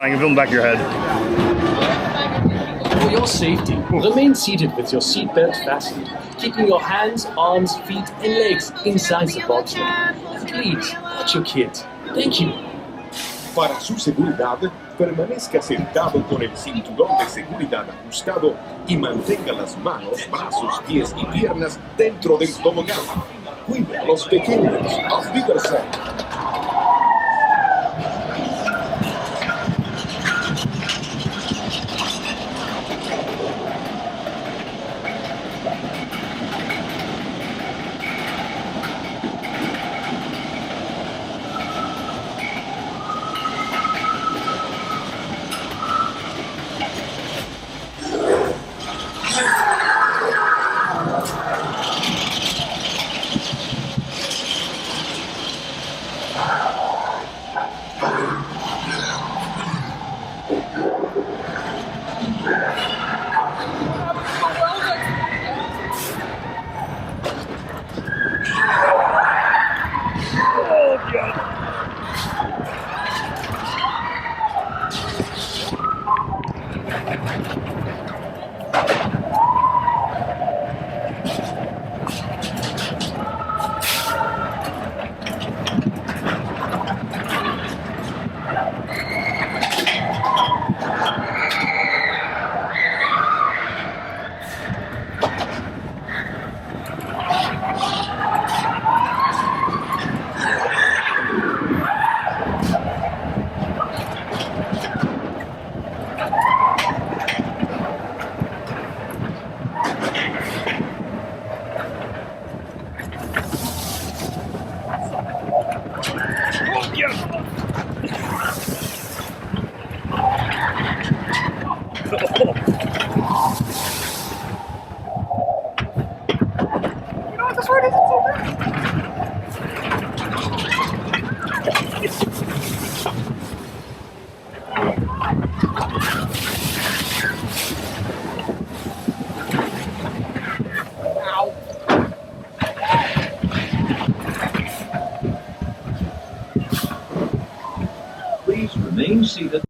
I can film the back of your head. For your safety, remain seated with your seatbelt fastened, keeping your hands, arms, feet, and legs inside the box. And please, watch your kids. Thank you. Para su seguridad, permanezca sentado con el cinturón de seguridad ajustado y mantenga las manos, brazos, pies y piernas dentro del tobogán. Cuide a los pequeños. Auf Wiedersehen. Please remain seated.